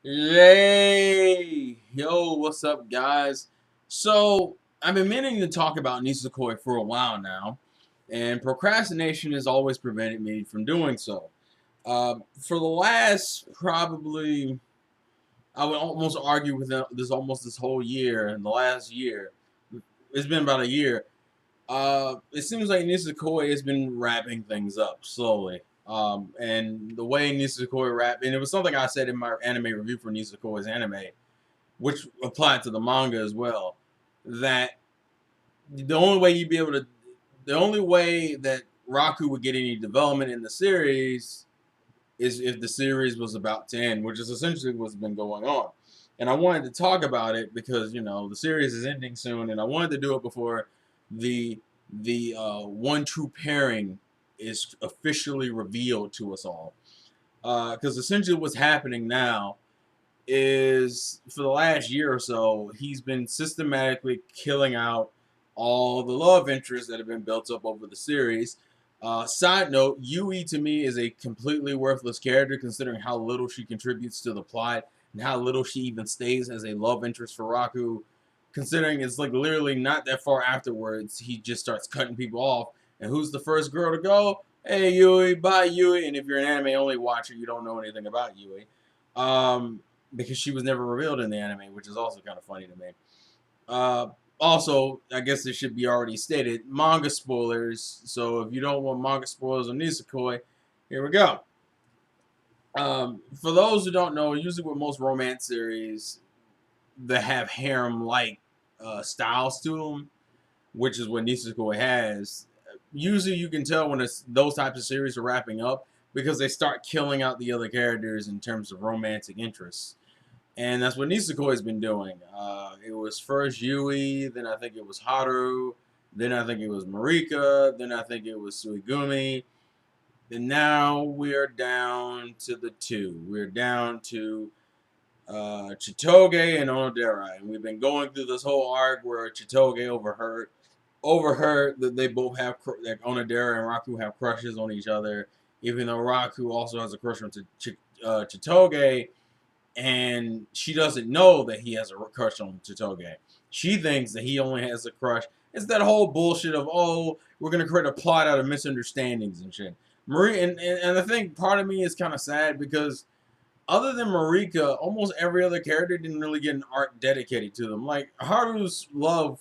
Yay! Yo, what's up, guys? So, I've been meaning to talk about Nisekoi for a while now, and procrastination has always prevented me from doing so. For the last probably, I would almost argue with this whole year, and the last year, it's been about a year. It seems like Nisekoi has been wrapping things up slowly. And the way Nisekoi rap, and it was something I said in my anime review for Nisekoi's anime, which applied to the manga as well, that the only way you'd be able to, the only way that Raku would get any development in the series is if the series was about to end, which is essentially what's been going on. And I wanted to talk about it because the series is ending soon, and I wanted to do it before the one true pairing is officially revealed to us all. Because essentially what's happening now is for the last year or so, he's been systematically killing out all the love interests that have been built up over the series. Side note, Yui to me is a completely worthless character considering how little she contributes to the plot and how little she even stays as a love interest for Raku. Considering it's like literally not that far afterwards, he just starts cutting people off. And who's the first girl to go? Hey Yui, bye Yui. And if you're an anime only watcher, you don't know anything about Yui. Um, because she was never revealed in the anime, which is also kind of funny to me. Uh, Also, I guess it should be already stated, manga spoilers. So if you don't want manga spoilers on Nisekoi, here we go. For those who don't know, usually with most romance series that have harem-like styles to them, which is what Nisekoi has, usually you can tell when those types of series are wrapping up because they start killing out the other characters in terms of romantic interests. And that's what Nisekoi has been doing. It was first Yui, then I think it was Haru, then I think it was Marika, then I think it was Suigumi, and now we're down to the two. We're down to Chitoge and Onodera, and we've been going through this whole arc where Chitoge overheard that they both have that Onodera and Raku have crushes on each other, even though Raku also has a crush on Chitoge, and she doesn't know that he has a crush on Chitoge. She thinks that he only has a crush. It's that whole bullshit of, oh, we're gonna create a plot out of misunderstandings and shit. Marie and I think part of me is kind of sad because other than Marika, almost every other character didn't really get an arc dedicated to them. Like Haru's little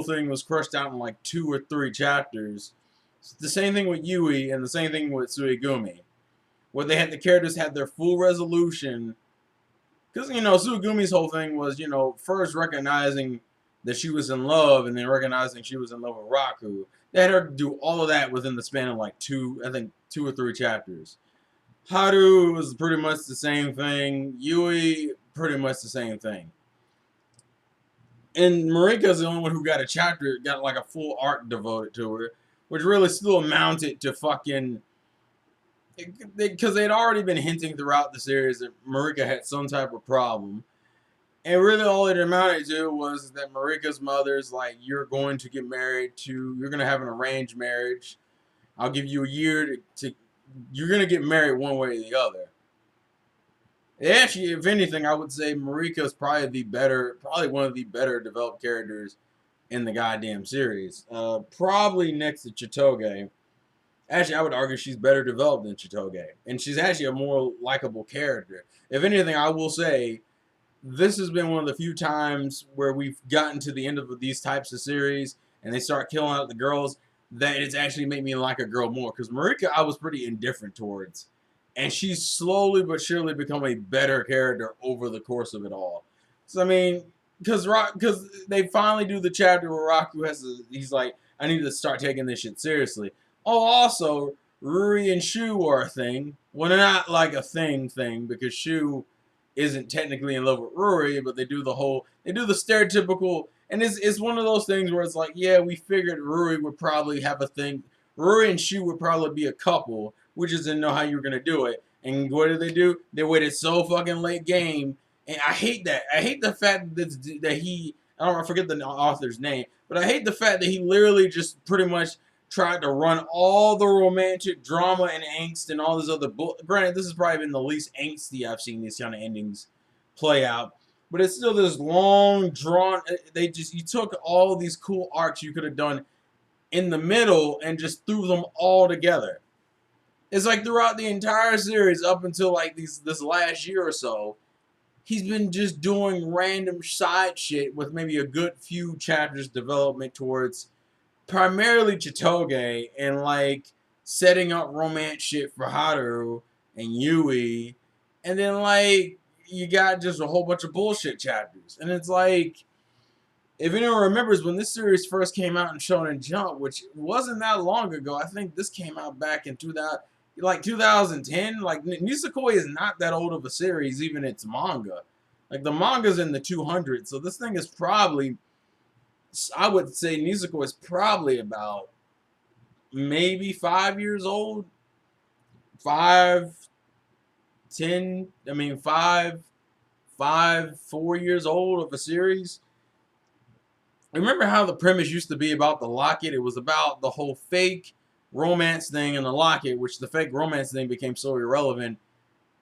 thing was crushed out in like 2 or 3 chapters. It's the same thing with Yui and the same thing with Suigumi, where they had the characters had their full resolution. Because Suigumi's whole thing was first recognizing that she was in love and then recognizing she was in love with Raku. They had her do all of that within the span of like I think 2 or 3 chapters. Haru was pretty much the same thing. Yui, pretty much the same thing. And Marika's the only one who got like a full arc devoted to her, which really still amounted to fucking. Because they'd already been hinting throughout the series that Marika had some type of problem. And really all it amounted to was that Marika's mother's like, you're going to get married to, you're going to have an arranged marriage. I'll give you a year to you're going to get married one way or the other. Actually, if anything, I would say Marika's probably one of the better developed characters in the goddamn series. Probably next to Chitoge. Actually, I would argue she's better developed than Chitoge. And she's actually a more likable character. If anything, I will say this has been one of the few times where we've gotten to the end of these types of series and they start killing out the girls that it's actually made me like a girl more. Because Marika, I was pretty indifferent towards. And she's slowly but surely become a better character over the course of it all. So, I mean, because they finally do the chapter where he's like, I need to start taking this shit seriously. Oh, also, Ruri and Shu are a thing. Well, they're not like a thing because Shu isn't technically in love with Ruri, but they do the stereotypical, and it's one of those things where it's like, yeah, we figured Ruri would probably have a thing. Ruri and Shu would probably be a couple. We just didn't know how you were gonna do it. And what did they do? They waited so fucking late game, and I hate that. I hate the fact that he. I forget the author's name, but I hate the fact that he literally just pretty much tried to run all the romantic drama and angst and all this other granted, this has probably been the least angsty I've seen these kind of endings play out. But it's still this long drawn. You took all these cool arcs you could have done in the middle and just threw them all together. It's like throughout the entire series up until like this last year or so, he's been just doing random side shit with maybe a good few chapters development towards primarily Chitoge and like setting up romance shit for Haru and Yui, and then like you got just a whole bunch of bullshit chapters. And it's like, if anyone remembers when this series first came out in Shonen Jump, which wasn't that long ago, I think this came out back in 2010. Like Nisekoi is not that old of a series, even its manga. Like the manga's in the 200s, so this thing is probably, I would say Nisekoi is probably about maybe 5 years old. 5, 10, I mean 4 years old of a series. Remember how the premise used to be about the locket? It was about the whole fake romance thing in the locket, which the fake romance thing became so irrelevant,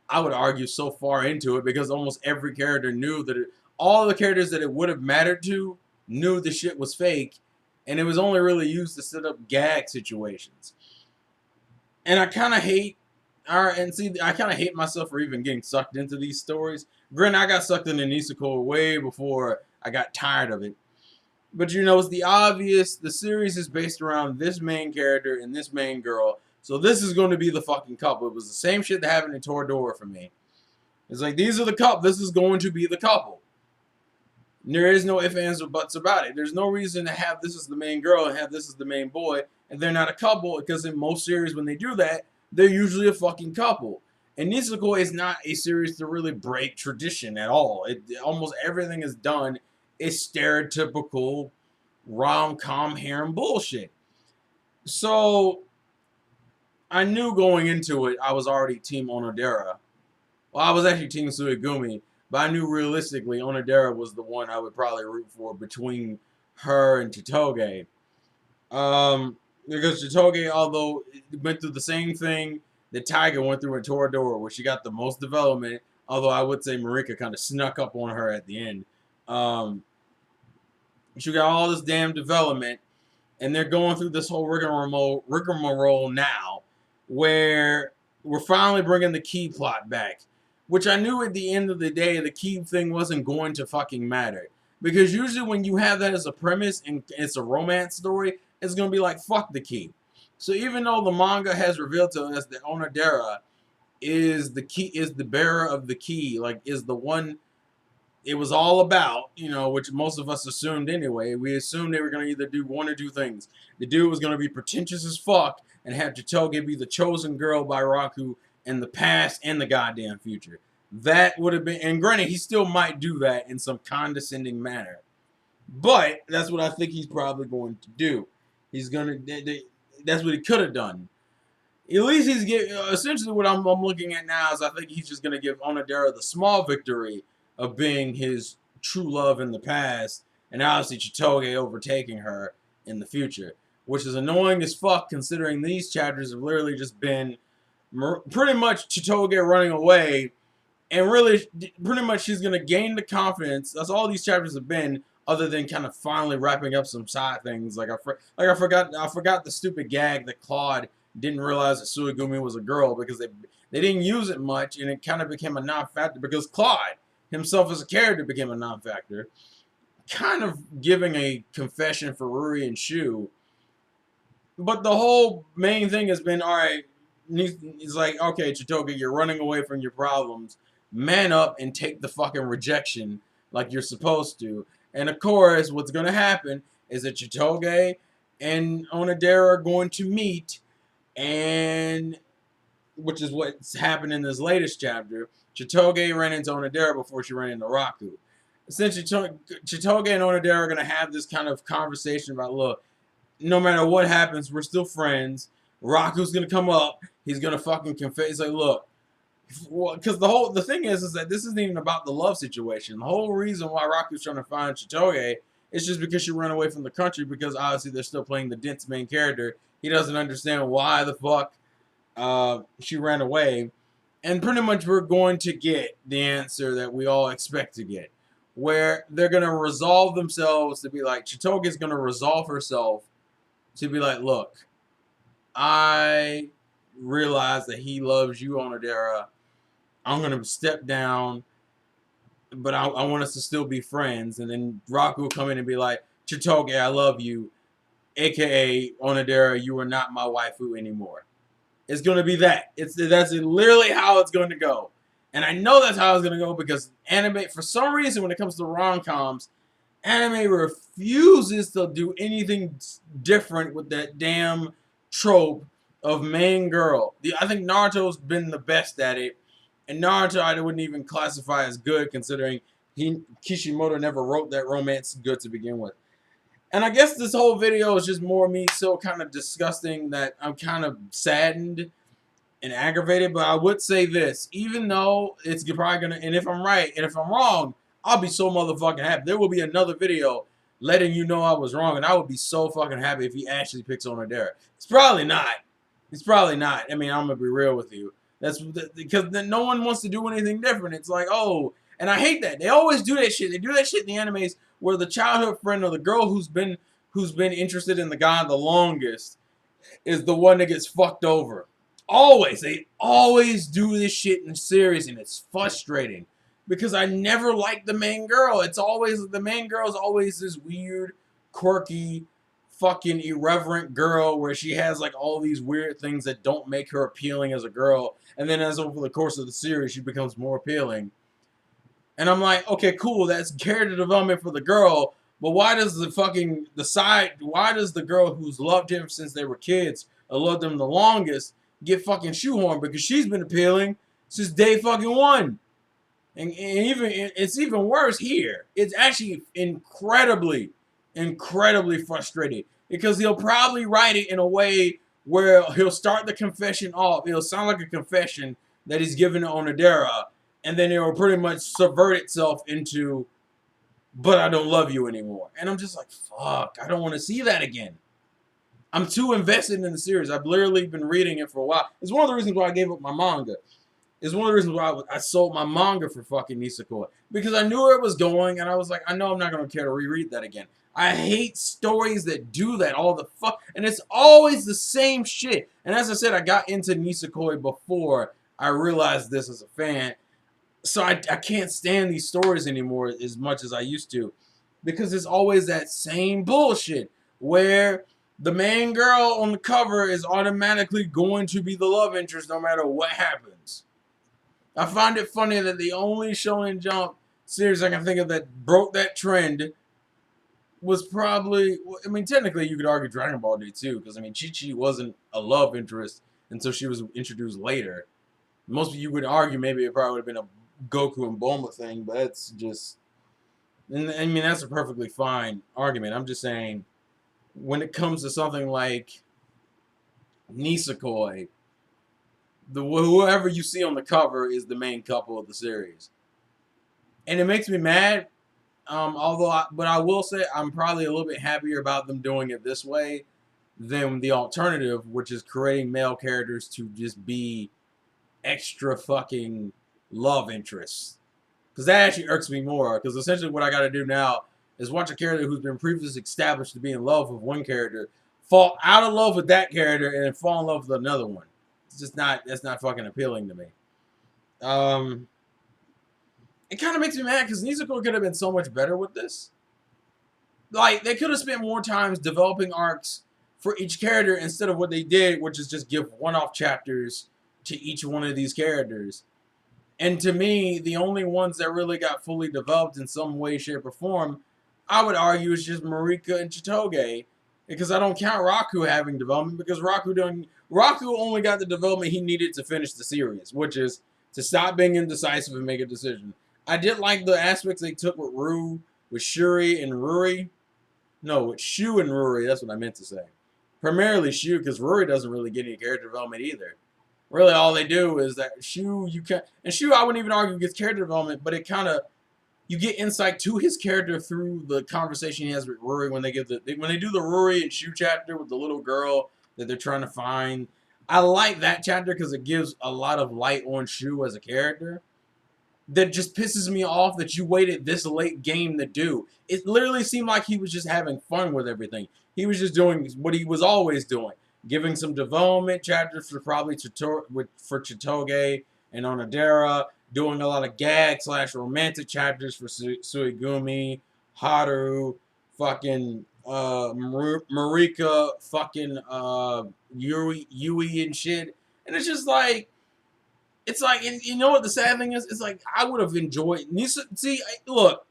I would argue, so far into it, because almost every character knew that all the characters that it would have mattered to knew the shit was fake, and it was only really used to set up gag situations. And I kind of hate, I kind of hate myself for even getting sucked into these stories. Granted, I got sucked into Nisekoi way before I got tired of it. But you know, it's the obvious. The series is based around this main character and this main girl. So this is going to be the fucking couple. It was the same shit that happened in Toradora for me. It's like, these are the couple. This is going to be the couple. And there is no ifs, ands, or buts about it. There's no reason to have this as the main girl and have this as the main boy. And they're not a couple, because in most series when they do that, they're usually a fucking couple. And Nisekoi is not a series to really break tradition at all. Almost everything is done is stereotypical rom-com harem bullshit. So I knew going into it I was already Team Onodera. Well, I was actually Team Suigumi, but I knew realistically Onodera was the one I would probably root for between her and Chitoge. Because Chitoge, although it went through the same thing that Tiger went through in Toradora, where she got the most development, although I would say Marika kind of snuck up on her at the end. She got all this damn development, and they're going through this whole rigmarole now, where we're finally bringing the key plot back, which I knew at the end of the day the key thing wasn't going to fucking matter, because usually when you have that as a premise and it's a romance story, it's gonna be like, fuck the key. So even though the manga has revealed to us that Onodera is the key, is the bearer of the key, like is the one it was all about, you know, which most of us assumed anyway. We assumed they were going to either do one or two things. The dude was going to be pretentious as fuck and have Chitoge be the chosen girl by Raku in the past and the goddamn future. That would have been, and granted, he still might do that in some condescending manner. But that's what I think he's probably going to do. He's going to, that's what he could have done. At least he's giving, essentially what I'm looking at now is I think he's just going to give Onodera the small victory of being his true love in the past, and obviously Chitoge overtaking her in the future, which is annoying as fuck considering these chapters have literally just been pretty much Chitoge running away, and really pretty much she's going to gain the confidence. That's all these chapters have been, other than kind of finally wrapping up some side things. I forgot the stupid gag that Claude didn't realize that Suigumi was a girl, because they didn't use it much, and it kind of became a non-factor because Claude himself as a character became a non-factor, kind of giving a confession for Ruri and Shu. But the whole main thing has been, alright, he's like, okay, Chitoge, you're running away from your problems. Man up and take the fucking rejection like you're supposed to. And of course, what's going to happen is that Chitoge and Onodera are going to meet, and which is what's happened in this latest chapter. Chitoge ran into Onodera before she ran into Raku. Essentially, Chitoge and Onodera are going to have this kind of conversation about, look, no matter what happens, we're still friends. Raku's going to come up. He's going to fucking confess. He's like, look, because the thing is that this isn't even about the love situation. The whole reason why Raku's trying to find Chitoge It's just because she ran away from the country because obviously they're still playing the dense main character. He doesn't understand why the fuck she ran away. And pretty much we're going to get the answer that we all expect to get. Where they're going to resolve themselves to be like, Chitoge's going to resolve herself to be like, look, I realize that he loves you, Onodera. I'm going to step down, but I want us to still be friends. And then Raku will come in and be like, Chitoge, I love you. AKA, Onodera, you are not my waifu anymore. It's going to be that. That's literally how it's going to go. And I know that's how it's going to go because anime, for some reason, when it comes to rom-coms, anime refuses to do anything different with that damn trope of main girl. I think Naruto's been the best at it. And Naruto I wouldn't even classify as good considering Kishimoto never wrote that romance good to begin with. And I guess this whole video is just more me so kind of disgusting that I'm kind of saddened and aggravated. But I would say this, even though it's probably going to, and if I'm right, and if I'm wrong, I'll be so motherfucking happy. There will be another video letting you know I was wrong, and I would be so fucking happy if he actually picks Onodera. It's probably not. It's probably not. I mean, I'm going to be real with you. That's because no one wants to do anything different. It's like, oh, and I hate that. They always do that shit. They do that shit in the animes where the childhood friend or the girl who's been interested in the guy the longest is the one that gets fucked over. Always. They always do this shit in series, and it's frustrating. Because I never liked the main girl. It's always, the main girl is always this weird, quirky, fucking irreverent girl where she has like all these weird things that don't make her appealing as a girl. And then as over the course of the series, she becomes more appealing. And I'm like, okay, cool, that's character development for the girl, but why does why does the girl who's loved him since they were kids, or loved him the longest, get fucking shoehorned? Because she's been appealing since day fucking one. And even, it's even worse here. It's actually incredibly frustrating. Because he'll probably write it in a way where he'll start the confession off. It'll sound like a confession that he's given to Onodera. And then it will pretty much subvert itself into, but I don't love you anymore. And I'm just like, fuck, I don't want to see that again. I'm too invested in the series. I've literally been reading it for a while. It's one of the reasons why I gave up my manga. It's one of the reasons why I sold my manga for fucking Nisekoi. Because I knew where it was going, and I was like, I know I'm not going to care to reread that again. I hate stories that do that all the fuck. And it's always the same shit. And as I said, I got into Nisekoi before I realized this as a fan. So I can't stand these stories anymore as much as I used to. Because it's always that same bullshit. Where the main girl on the cover is automatically going to be the love interest no matter what happens. I find it funny that the only Shonen Jump series I can think of that broke that trend was probably, I mean, technically you could argue Dragon Ball did too, because I mean, Chi-Chi wasn't a love interest until she was introduced later. Most of you would argue maybe it probably would have been a Goku and Bulma thing, but it's just, and I mean, that's a perfectly fine argument. I'm just saying, when it comes to something like Nisekoi, whoever you see on the cover is the main couple of the series. And it makes me mad, but I will say I'm probably a little bit happier about them doing it this way than the alternative, which is creating male characters to just be extra fucking love interests. Because that actually irks me more, because essentially what I got to do now is watch a character who's been previously established to be in love with one character, fall out of love with that character, and then fall in love with another one. It's just not, that's not fucking appealing to me. It kind of makes me mad because Nisekoi could have been so much better with this. Like, they could have spent more time developing arcs for each character instead of what they did, which is just give one-off chapters to each one of these characters. And to me, the only ones that really got fully developed in some way, shape, or form, I would argue, is just Marika and Chitoge. Because I don't count Raku having development, because Raku only got the development he needed to finish the series, which is to stop being indecisive and make a decision. I did like the aspects they took with Shuri and Ruri. No, with Shu and Ruri, that's what I meant to say. Primarily Shu, because Ruri doesn't really get any character development either. Really, all they do is that Shu, I wouldn't even argue gets character development, but it kind of, you get insight to his character through the conversation he has with Rory when they do the Rory and Shu chapter with the little girl that they're trying to find. I like that chapter because it gives a lot of light on Shu as a character. That just pisses me off that you waited this late game to do. It literally seemed like he was just having fun with everything. He was just doing what he was always doing, giving some development chapters for probably for Chitoge and Onodera, doing a lot of gag / romantic chapters for Suigumi, Haru, fucking Marika, fucking Yui and shit. And it's just like, and you know what the sad thing is? It's like I would have enjoyed. See, look,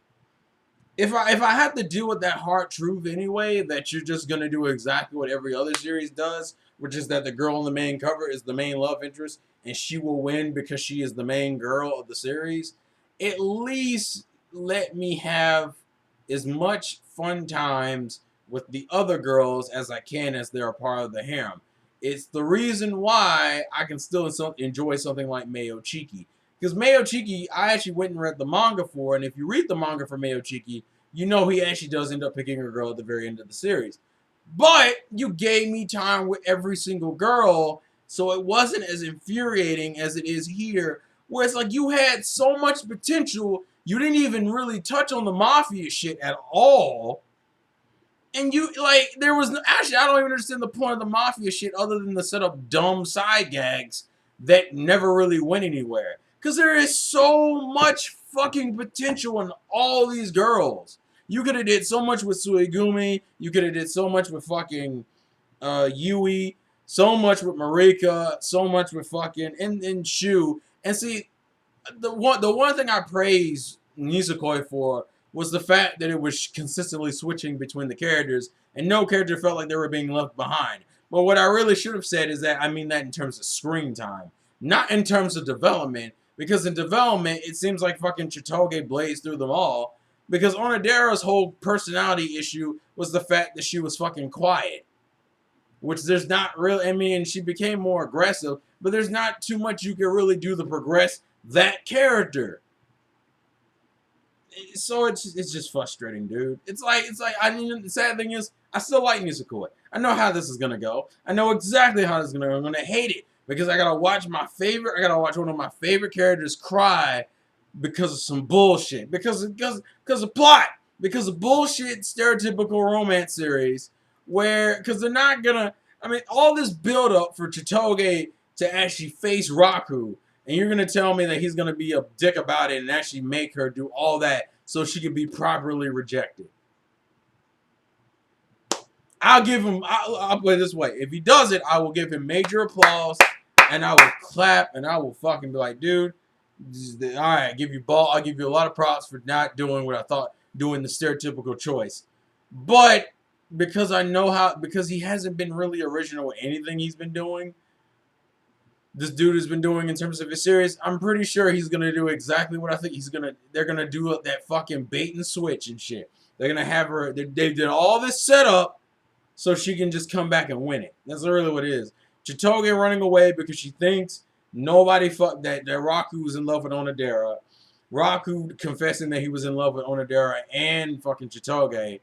if I have to deal with that hard truth anyway, that you're just gonna do exactly what every other series does, which is that the girl on the main cover is the main love interest, and she will win because she is the main girl of the series. At least let me have as much fun times with the other girls as I can as they're a part of the harem. It's the reason why I can still enjoy something like Mayo Chiki. Because Mayo Chiki, I actually went and read the manga for, and if you read the manga for Mayo Chiki, you know he actually does end up picking a girl at the very end of the series. But you gave me time with every single girl, so it wasn't as infuriating as it is here, where it's like you had so much potential, you didn't even really touch on the mafia shit at all. And you, like, there was, actually, I don't even understand the point of the mafia shit other than to set up dumb side gags that never really went anywhere. Because there is so much fucking potential in all these girls. You could have did so much with Suigumi. You could have did so much with fucking Yui. So much with Marika. So much with fucking, and Shu. And see, the one thing I praise Nisekoi for was the fact that it was consistently switching between the characters, and no character felt like they were being left behind. But what I really should have said is that I mean that in terms of screen time, not in terms of development, because in development, it seems like fucking Chitoge blazed through them all, because Onodera's whole personality issue was the fact that she was fucking quiet. Which there's not really, I mean, she became more aggressive, but there's not too much you can really do to progress that character. So it's just frustrating, dude. It's like I mean, the sad thing is I still like Nisekoi. I know how this is gonna go. I know exactly how this is gonna go. I'm gonna hate it because I gotta watch one of my favorite characters cry because of some bullshit. Because of plot. Because of bullshit stereotypical romance series because they're not gonna, I mean, all this build up for Chitoge to actually face Raku. And you're going to tell me that he's going to be a dick about it and actually make her do all that so she can be properly rejected. I'll put it this way. If he does it, I will give him major applause and I will clap and I will fucking be like, dude, all right, I'll give you a lot of props for not doing what I thought, doing the stereotypical choice. But because because he hasn't been really original with anything he's been doing, this dude has been doing in terms of his series, I'm pretty sure he's gonna do exactly what I think they're gonna do that fucking bait and switch and shit. They're gonna have her, they did all this setup so she can just come back and win it. That's really what it is. Chitoge running away because she thinks that Raku was in love with Onodera. Raku confessing that he was in love with Onodera and fucking Chitoge.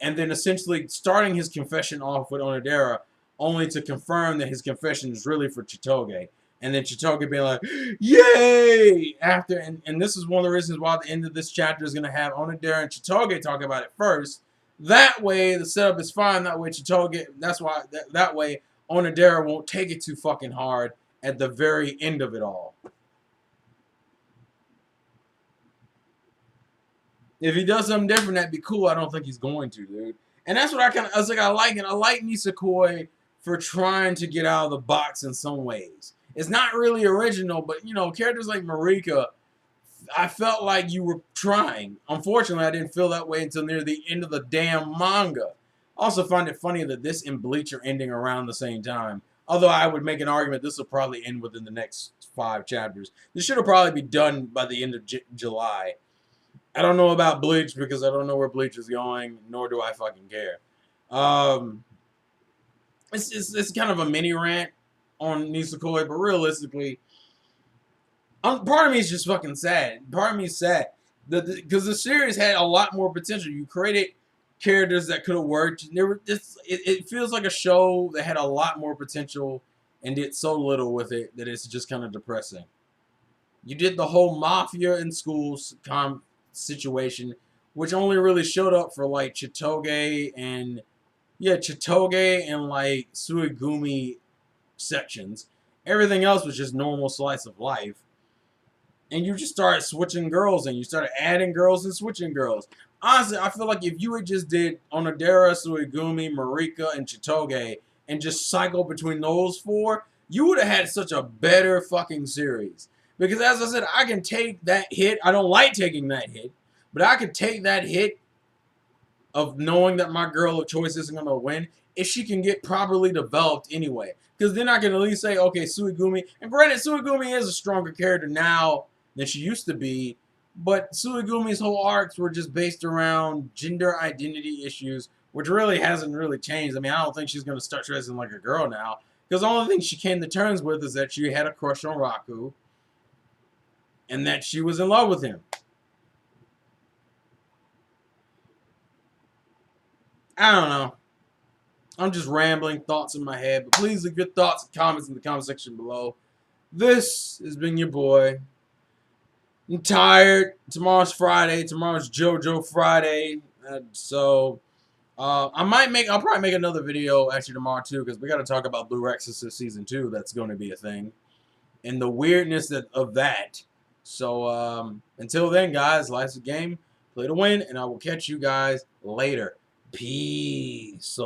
And then essentially starting his confession off with Onodera, only to confirm that his confession is really for Chitoge. And then Chitoge being like, yay! And this is one of the reasons why the end of this chapter is going to have Onodera and Chitoge talk about it first. That way, the setup is fine. That way, that way, Onodera won't take it too fucking hard at the very end of it all. If he does something different, that'd be cool. I don't think he's going to, dude. And that's what I was like, I like it. I like Nisekoi for trying to get out of the box in some ways. It's not really original, but, you know, characters like Marika, I felt like you were trying. Unfortunately, I didn't feel that way until near the end of the damn manga. I also find it funny that this and Bleach are ending around the same time. Although I would make an argument this will probably end within the next 5 chapters. This should have probably be done by the end of July. I don't know about Bleach because I don't know where Bleach is going, nor do I fucking care. It's kind of a mini rant on Nisekoi, but realistically, part of me is just fucking sad. Part of me is sad Because the series had a lot more potential. You created characters that could have worked. It feels like a show that had a lot more potential and did so little with it that it's just kind of depressing. You did the whole mafia in schools situation, which only really showed up for like Chitoge and like Suigumi sections. Everything else was just normal slice of life. And you just started switching girls and you started adding girls and switching girls. Honestly, I feel like if you had just did Onodera, Suigumi, Marika, and Chitoge and just cycle between those four, you would have had such a better fucking series. Because as I said, I can take that hit. I don't like taking that hit, but I could take that hit of knowing that my girl of choice isn't going to win if she can get properly developed anyway. Because then I can at least say, okay, Suigumi, and granted, Suigumi is a stronger character now than she used to be, but Suigumi's whole arcs were just based around gender identity issues, which really hasn't really changed. I mean, I don't think she's going to start dressing like a girl now, because the only thing she came to terms with is that she had a crush on Raku, and that she was in love with him. I don't know. I'm just rambling thoughts in my head, but please leave your thoughts and comments in the comment section below. This has been your boy. I'm tired. Tomorrow's Friday. Tomorrow's JoJo Friday. I'll probably make another video actually tomorrow too, because we got to talk about Blue Exorcist season 2. That's going to be a thing, and the weirdness of that. So until then, guys, life's a game. Play to win, and I will catch you guys later. Peace.